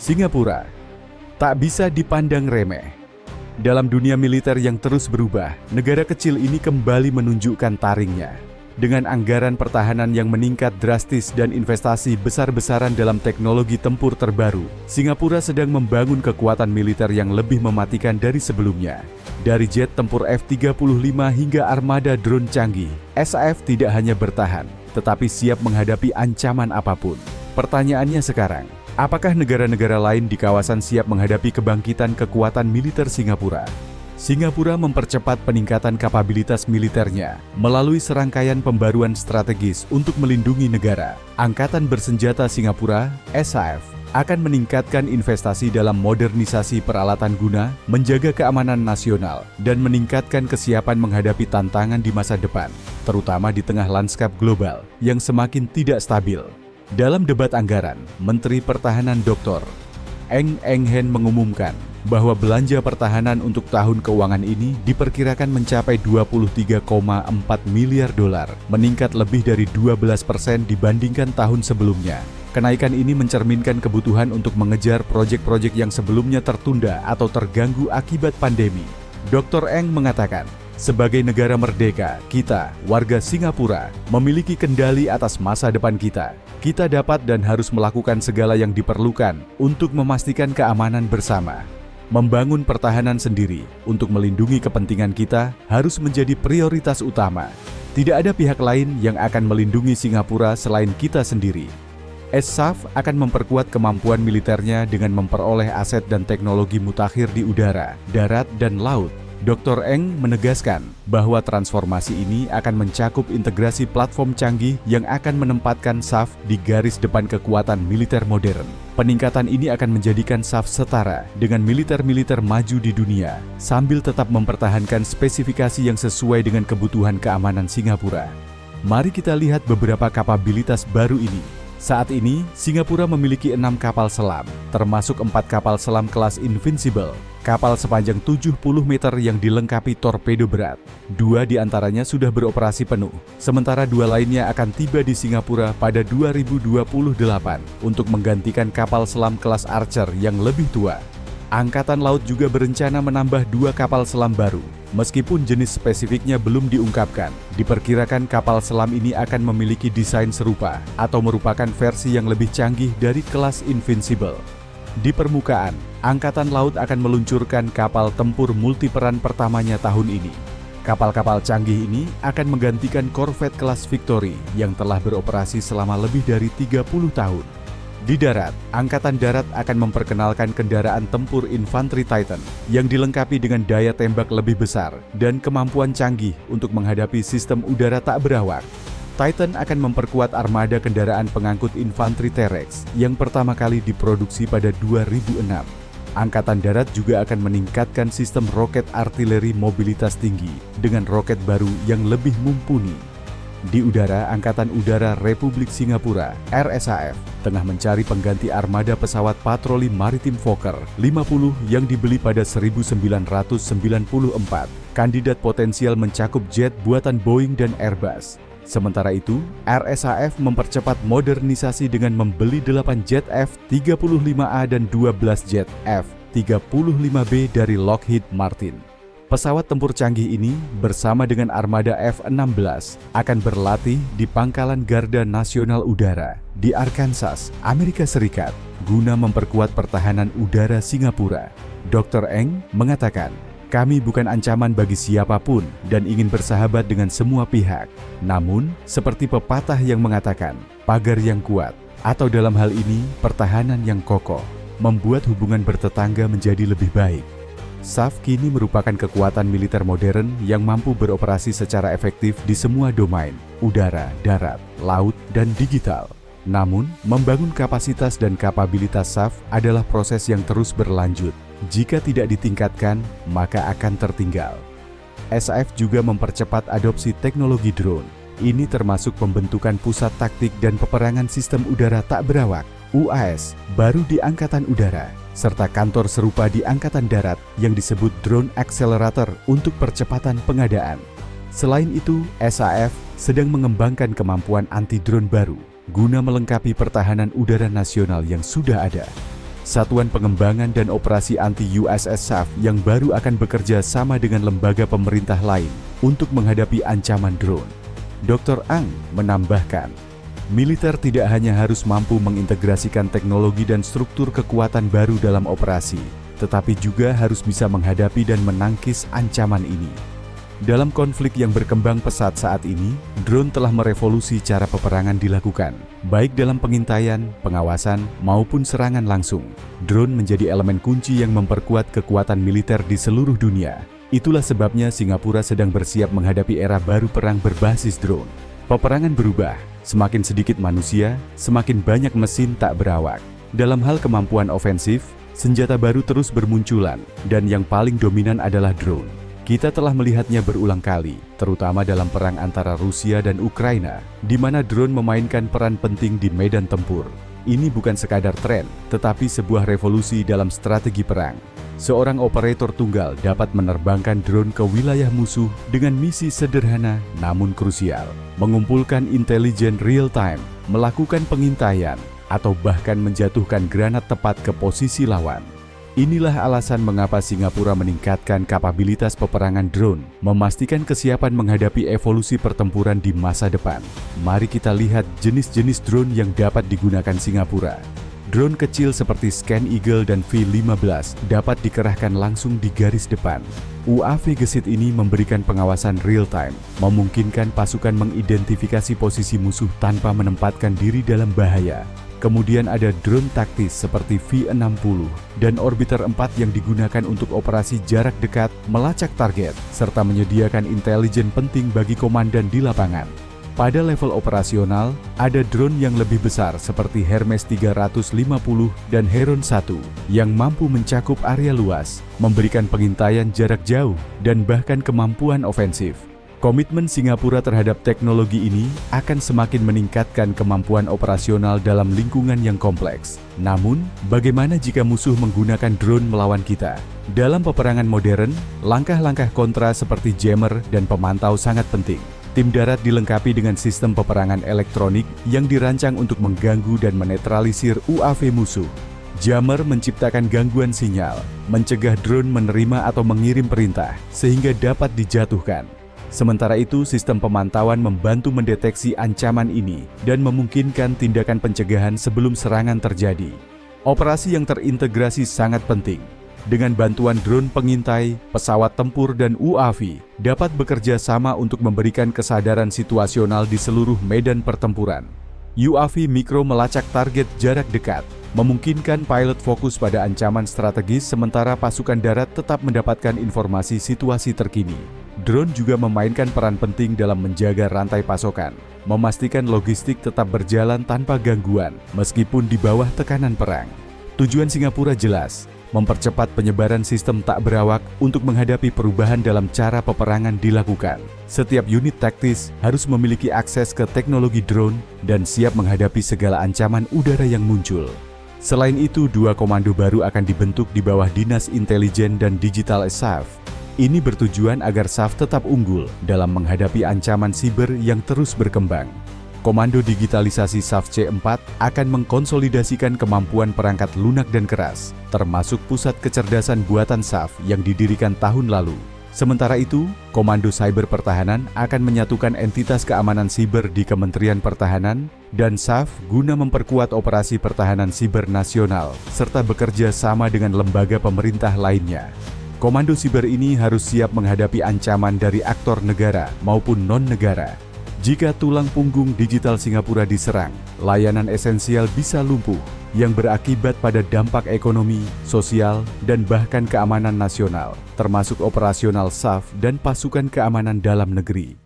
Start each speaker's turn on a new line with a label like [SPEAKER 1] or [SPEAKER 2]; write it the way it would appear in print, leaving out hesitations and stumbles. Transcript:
[SPEAKER 1] Singapura tak bisa dipandang remeh. Dalam dunia militer yang terus berubah, negara kecil ini kembali menunjukkan taringnya. Dengan anggaran pertahanan yang meningkat drastis dan investasi besar-besaran dalam teknologi tempur terbaru, Singapura sedang membangun kekuatan militer yang lebih mematikan dari sebelumnya. Dari jet tempur F-35 hingga armada drone canggih, SAF tidak hanya bertahan, tetapi siap menghadapi ancaman apapun. Pertanyaannya sekarang, apakah negara-negara lain di kawasan siap menghadapi kebangkitan kekuatan militer Singapura? Singapura mempercepat peningkatan kapabilitas militernya melalui serangkaian pembaruan strategis untuk melindungi negara. Angkatan Bersenjata Singapura, SAF, akan meningkatkan investasi dalam modernisasi peralatan guna, menjaga keamanan nasional, dan meningkatkan kesiapan menghadapi tantangan di masa depan, terutama di tengah lanskap global yang semakin tidak stabil. Dalam debat anggaran, Menteri Pertahanan Dr. Eng Eng Hen mengumumkan bahwa belanja pertahanan untuk tahun keuangan ini diperkirakan mencapai 23,4 miliar dolar, meningkat lebih dari 12% dibandingkan tahun sebelumnya. Kenaikan ini mencerminkan kebutuhan untuk mengejar proyek-proyek yang sebelumnya tertunda atau terganggu akibat pandemi. Dr. Eng mengatakan, sebagai negara merdeka, kita, warga Singapura, memiliki kendali atas masa depan kita. Kita dapat dan harus melakukan segala yang diperlukan untuk memastikan keamanan bersama. Membangun pertahanan sendiri untuk melindungi kepentingan kita harus menjadi prioritas utama. Tidak ada pihak lain yang akan melindungi Singapura selain kita sendiri. SAF akan memperkuat kemampuan militernya dengan memperoleh aset dan teknologi mutakhir di udara, darat, dan laut. Dr. Eng menegaskan bahwa transformasi ini akan mencakup integrasi platform canggih yang akan menempatkan SAF di garis depan kekuatan militer modern. Peningkatan ini akan menjadikan SAF setara dengan militer-militer maju di dunia, sambil tetap mempertahankan spesifikasi yang sesuai dengan kebutuhan keamanan Singapura. Mari kita lihat beberapa kapabilitas baru ini. Saat ini, Singapura memiliki 6 kapal selam, termasuk 4 kapal selam kelas Invincible, kapal sepanjang 70 meter yang dilengkapi torpedo berat. 2 diantaranya sudah beroperasi penuh, sementara 2 lainnya akan tiba di Singapura pada 2028 untuk menggantikan kapal selam kelas Archer yang lebih tua. Angkatan Laut juga berencana menambah 2 kapal selam baru. Meskipun jenis spesifiknya belum diungkapkan, diperkirakan kapal selam ini akan memiliki desain serupa atau merupakan versi yang lebih canggih dari kelas Invincible. Di permukaan, Angkatan Laut akan meluncurkan kapal tempur multiperan pertamanya tahun ini. Kapal-kapal canggih ini akan menggantikan korvet kelas Victory yang telah beroperasi selama lebih dari 30 tahun. Di darat, Angkatan Darat akan memperkenalkan kendaraan tempur infanteri Titan yang dilengkapi dengan daya tembak lebih besar dan kemampuan canggih untuk menghadapi sistem udara tak berawak. Titan akan memperkuat armada kendaraan pengangkut infanteri T-Rex yang pertama kali diproduksi pada 2006. Angkatan Darat juga akan meningkatkan sistem roket artileri mobilitas tinggi dengan roket baru yang lebih mumpuni. Di udara, Angkatan Udara Republik Singapura, RSAF, tengah mencari pengganti armada pesawat patroli maritim Fokker 50 yang dibeli pada 1994. Kandidat potensial mencakup jet buatan Boeing dan Airbus. Sementara itu, RSAF mempercepat modernisasi dengan membeli 8 jet F-35A dan 12 jet F-35B dari Lockheed Martin. Pesawat tempur canggih ini bersama dengan armada F-16 akan berlatih di Pangkalan Garda Nasional Udara di Arkansas, Amerika Serikat, guna memperkuat pertahanan udara Singapura. Dr. Eng mengatakan, kami bukan ancaman bagi siapapun dan ingin bersahabat dengan semua pihak. Namun, seperti pepatah yang mengatakan, pagar yang kuat, atau dalam hal ini, pertahanan yang kokoh, membuat hubungan bertetangga menjadi lebih baik. SAF kini merupakan kekuatan militer modern yang mampu beroperasi secara efektif di semua domain, udara, darat, laut, dan digital. Namun, membangun kapasitas dan kapabilitas SAF adalah proses yang terus berlanjut. Jika tidak ditingkatkan, maka akan tertinggal. SAF juga mempercepat adopsi teknologi drone. Ini termasuk pembentukan pusat taktik dan peperangan sistem udara tak berawak, UAS, baru di Angkatan Udara, serta kantor serupa di Angkatan Darat yang disebut Drone Accelerator untuk percepatan pengadaan. Selain itu, SAF sedang mengembangkan kemampuan anti-drone baru guna melengkapi pertahanan udara nasional yang sudah ada. Satuan Pengembangan dan Operasi Anti-USS SAF yang baru akan bekerja sama dengan lembaga pemerintah lain untuk menghadapi ancaman drone. Dr. Ang menambahkan, militer tidak hanya harus mampu mengintegrasikan teknologi dan struktur kekuatan baru dalam operasi, tetapi juga harus bisa menghadapi dan menangkis ancaman ini. Dalam konflik yang berkembang pesat saat ini, drone telah merevolusi cara peperangan dilakukan, baik dalam pengintaian, pengawasan, maupun serangan langsung. Drone menjadi elemen kunci yang memperkuat kekuatan militer di seluruh dunia. Itulah sebabnya Singapura sedang bersiap menghadapi era baru perang berbasis drone. Peperangan berubah, semakin sedikit manusia, semakin banyak mesin tak berawak. Dalam hal kemampuan ofensif, senjata baru terus bermunculan, dan yang paling dominan adalah drone. Kita telah melihatnya berulang kali, terutama dalam perang antara Rusia dan Ukraina, di mana drone memainkan peran penting di medan tempur. Ini bukan sekadar tren, tetapi sebuah revolusi dalam strategi perang. Seorang operator tunggal dapat menerbangkan drone ke wilayah musuh dengan misi sederhana namun krusial, mengumpulkan intelijen real-time, melakukan pengintaian, atau bahkan menjatuhkan granat tepat ke posisi lawan. Inilah alasan mengapa Singapura meningkatkan kapabilitas peperangan drone, memastikan kesiapan menghadapi evolusi pertempuran di masa depan. Mari kita lihat jenis-jenis drone yang dapat digunakan Singapura. Drone kecil seperti Scan Eagle dan V-15 dapat dikerahkan langsung di garis depan. UAV gesit ini memberikan pengawasan real-time, memungkinkan pasukan mengidentifikasi posisi musuh tanpa menempatkan diri dalam bahaya. Kemudian ada drone taktis seperti V-60 dan Orbiter 4 yang digunakan untuk operasi jarak dekat, melacak target, serta menyediakan intelijen penting bagi komandan di lapangan. Pada level operasional, ada drone yang lebih besar seperti Hermes 350 dan Heron 1 yang mampu mencakup area luas, memberikan pengintaian jarak jauh, dan bahkan kemampuan ofensif. Komitmen Singapura terhadap teknologi ini akan semakin meningkatkan kemampuan operasional dalam lingkungan yang kompleks. Namun, bagaimana jika musuh menggunakan drone melawan kita? Dalam peperangan modern, langkah-langkah kontra seperti jammer dan pemantau sangat penting. Tim darat dilengkapi dengan sistem peperangan elektronik yang dirancang untuk mengganggu dan menetralisir UAV musuh. Jammer menciptakan gangguan sinyal, mencegah drone menerima atau mengirim perintah, sehingga dapat dijatuhkan. Sementara itu, sistem pemantauan membantu mendeteksi ancaman ini dan memungkinkan tindakan pencegahan sebelum serangan terjadi. Operasi yang terintegrasi sangat penting. Dengan bantuan drone pengintai, pesawat tempur, dan UAV dapat bekerja sama untuk memberikan kesadaran situasional di seluruh medan pertempuran. UAV mikro melacak target jarak dekat, memungkinkan pilot fokus pada ancaman strategis sementara pasukan darat tetap mendapatkan informasi situasi terkini. Drone juga memainkan peran penting dalam menjaga rantai pasokan, memastikan logistik tetap berjalan tanpa gangguan meskipun di bawah tekanan perang. Tujuan Singapura jelas, mempercepat penyebaran sistem tak berawak untuk menghadapi perubahan dalam cara peperangan dilakukan. Setiap unit taktis harus memiliki akses ke teknologi drone dan siap menghadapi segala ancaman udara yang muncul. Selain itu, 2 komando baru akan dibentuk di bawah Dinas Intelijen dan Digital SAF. Ini bertujuan agar SAF tetap unggul dalam menghadapi ancaman siber yang terus berkembang. Komando Digitalisasi SAF C4 akan mengkonsolidasikan kemampuan perangkat lunak dan keras, termasuk Pusat Kecerdasan Buatan SAF yang didirikan tahun lalu. Sementara itu, Komando Cyber Pertahanan akan menyatukan entitas keamanan siber di Kementerian Pertahanan dan SAF guna memperkuat operasi pertahanan siber nasional, serta bekerja sama dengan lembaga pemerintah lainnya. Komando siber ini harus siap menghadapi ancaman dari aktor negara maupun non-negara. Jika tulang punggung digital Singapura diserang, layanan esensial bisa lumpuh yang berakibat pada dampak ekonomi, sosial, dan bahkan keamanan nasional, termasuk operasional SAF dan pasukan keamanan dalam negeri.